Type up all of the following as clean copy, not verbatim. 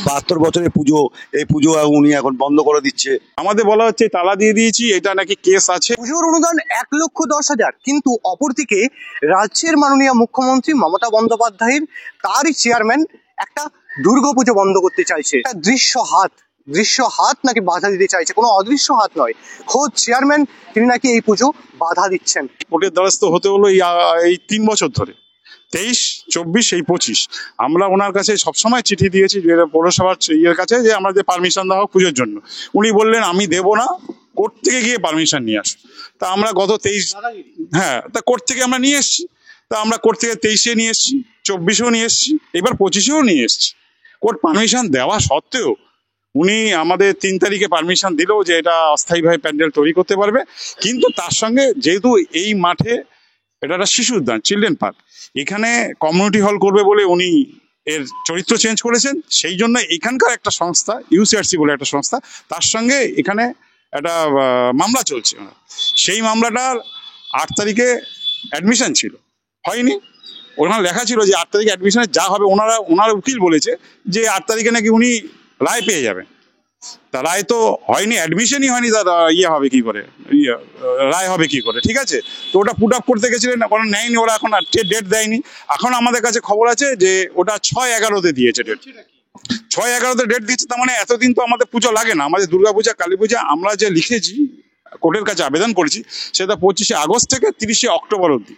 72 বছরের পুজো, এই পুজো উনি এখন বন্ধ করে দিচ্ছে। আমাদের বলা হচ্ছে তালা দিয়ে দিয়েছি, এটা নাকি কেস আছে। পুজোর অনুদান 1,10,000, কিন্তু অপরদিকে রাজ্যের মাননীয় মুখ্যমন্ত্রী মমতা বন্দ্যোপাধ্যায়ের তারই চেয়ারম্যান একটা দুর্গাপুজো বন্ধ করতে চাইছে। একটা দৃশ্য হাত নাকি বাধা দিতে চাইছে, কোনো অদৃশ্য হাত নয়, খোদ চেয়ারম্যান তিনি নাকি এই পুজো বাধা দিচ্ছেন। কোর্টের দ্বারস্থ হতে হলো এই 3 বছর ধরে, 23, 24, এই 25। আমরা ওনার কাছে সবসময় চিঠি দিয়েছি পৌরসভার ইয়ের কাছে যে আমাদের পারমিশন দেওয়া হোক পুজোর জন্য। উনি বললেন আমি দেবো না, কোর্ট থেকে গিয়ে পারমিশন নিয়ে আসো। তা আমরা গত 23, হ্যাঁ, তা কোর্ট থেকে আমরা নিয়ে এসছি। তা আমরা কোর্ট থেকে 23-এ নিয়ে এসছি, 24-এও নিয়ে এসছি, এবার 25-এও নিয়ে এসছি। কোর্ট পারমিশন দেওয়া সত্ত্বেও উনি আমাদের 3 তারিখে পারমিশন দিলেও যে এটা অস্থায়ীভাবে প্যান্ডেল তৈরি করতে পারবে, কিন্তু তার সঙ্গে যেহেতু এই মাঠে এটা একটা শিশু উদ্যান, চিলড্রেন পার্ক, এখানে কমিউনিটি হল করবে বলে উনি এর চরিত্র চেঞ্জ করেছেন। সেই জন্য এখানকার একটা সংস্থা, ইউসিআরসি বলে একটা সংস্থা, তার সঙ্গে এখানে একটা মামলা চলছে। সেই মামলাটার 8 তারিখে অ্যাডমিশন ছিল, হয়নি। ওখানে লেখা ছিল যে 8 তারিখে অ্যাডমিশনে যা হবে, ওনার উকিল বলেছে যে 8 তারিখে নাকি উনি রায় পেয়ে যাবেন। তা রায় তো হয়নি, অ্যাডমিশনই হয়নি, তার ইয়ে হবে কি করে, রায় হবে কি করে? ঠিক আছে, তো ওটা পুট আপ করতে গেছিলেন, কোনো নেয়নি ওরা, এখন ডেট দেয়নি। এখন আমাদের কাছে খবর আছে যে ওটা 6/11-তে দিয়েছে ডেট। 6/11-তে ডেট দিচ্ছে, তার মানে এতদিন তো আমাদের পুজো লাগে না। আমাদের দুর্গাপূজা, কালী পূজা আমরা যে লিখেছি, কোর্টের কাছে আবেদন করেছি, সেটা 25শে আগস্ট থেকে 30শে অক্টোবর অবধি।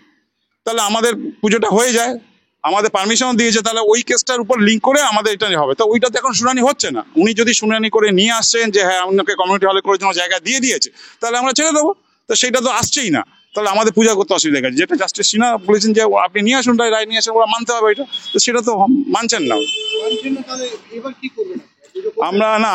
তাহলে আমাদের পুজোটা হয়ে যায়, আমাদের পারমিশন দিয়েছে, তাহলে ওই কেসটার উপর লিঙ্ক করে আমাদের এটা হবে। তো ওইটাতে এখন শুনানি হচ্ছে না। উনি যদি শুনানি করে নিয়ে আসছেন যে হ্যাঁ আপনাকে কমিউনিটি হলে করার জন্য জায়গা দিয়ে দিয়েছে, তাহলে আমরা ছেড়ে দেবো। তো সেটা তো আসছেই না, তাহলে আমাদের পূজা করতে অসুবিধা গেছে। যেটা জাস্টিস সিনহা বলেছেন যে আপনি নিয়ে আসুন, রায় নিয়ে আসেন, ওরা মানতে হবে এটা, তো সেটা তো মানছেন না।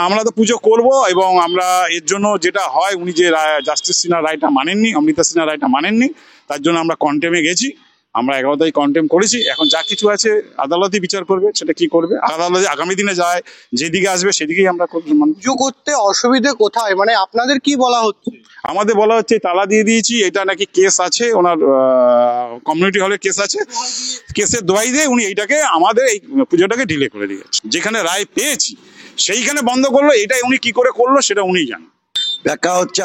আমরা তো পুজো করব, এবং আমরা এর জন্য যেটা হয়, উনি যে জাস্টিস সিনহা রায়টা মানেননি, অমৃতা সিনহা রায়টা মানেননি, তার জন্য আমরা কন্টেমে গেছি। আমরা 11 তারিখ কন্টেম করেছি। এখন যা কিছু আছে আদালতই বিচার করবে, সেটা কি করবে আদালতে আগামী দিনে যায়, যেদিকে আসবে সেদিকেই আমরা পুজো করতে অসুবিধে কোথায়, মানে আপনাদের কি বলা হচ্ছে? আমাদের বলা হচ্ছে তালা দিয়ে দিয়েছি, এটা নাকি কেস আছে, ওনার কমিউনিটি হলে কেস আছে, কেসের দোহাই দিয়ে উনি এইটাকে আমাদের এই পুজোটাকে ডিলে করে দিয়েছে। যেখানে রায় পেয়েছি সেইখানে বন্ধ করলো, এটাই উনি কি করে করলো সেটা উনিই জানেন। ব্যাখ্যা হচ্ছে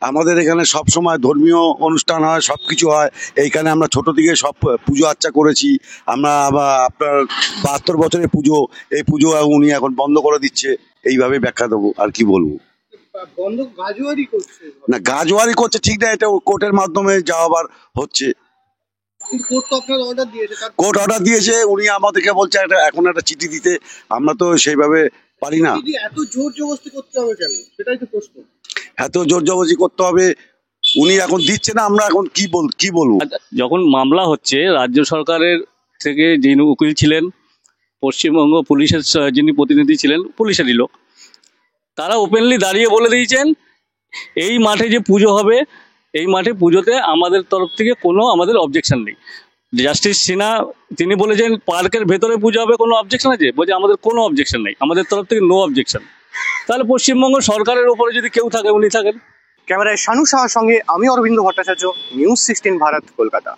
আমাদের এখানে সব সময় ধর্মীয় অনুষ্ঠান হয়, সব কিছু হয়। এইখানে আমরা ছোট থেকে সব পুজো আর্চা করেছি। আমরা আপনার 72 বছরের পুজো, এই পুজো উনি এখন বন্ধ করে দিচ্ছে, এইভাবে ব্যাখ্যা দেবো। আর কি বলবো, না গাজোয়ারি করছে ঠিক না, এটা কোর্টের মাধ্যমে যা হবার হচ্ছে। কোর্ট অর্ডার দিয়েছে, উনি আমাদেরকে বলছে এখন একটা চিঠি দিতে, আমরা তো সেইভাবে পারি না। এত জোর জবরদস্তি করতে হবে কেন, সেটাই তো প্রশ্ন। এত জোর জবরদস্তি করতে হবে, উনি এখন দিচ্ছে না, আমরা এখন কি বলবো। যখন মামলা হচ্ছে, রাজ্য সরকারের থেকে যিনি উকিল ছিলেন, পশ্চিমবঙ্গ পুলিশের যিনি প্রতিনিধি ছিলেন, পুলিশেরই লোক, তারা ওপেনলি দাঁড়িয়ে বলে দিয়েছেন এই মাঠে যে পুজো হবে, এই মাঠে পুজোতে আমাদের তরফ থেকে কোনো আমাদের অবজেকশন নেই। জাস্টিস সিনহা তিনি বলেছেন পার্কের ভেতরে পুজো হবে, কোনো অবজেকশন আছে? বলছে আমাদের কোনো অবজেকশন নেই, আমাদের তরফ থেকে নো অবজেকশন। তাহলে পশ্চিমবঙ্গ সরকারের উপরে যদি কেউ থাকে, উনি থাকেন। ক্যামেরায় শানু সাহার সঙ্গে আমি অরবিন্দ ভট্টাচার্য, নিউজ 16 ভারত, কলকাতা।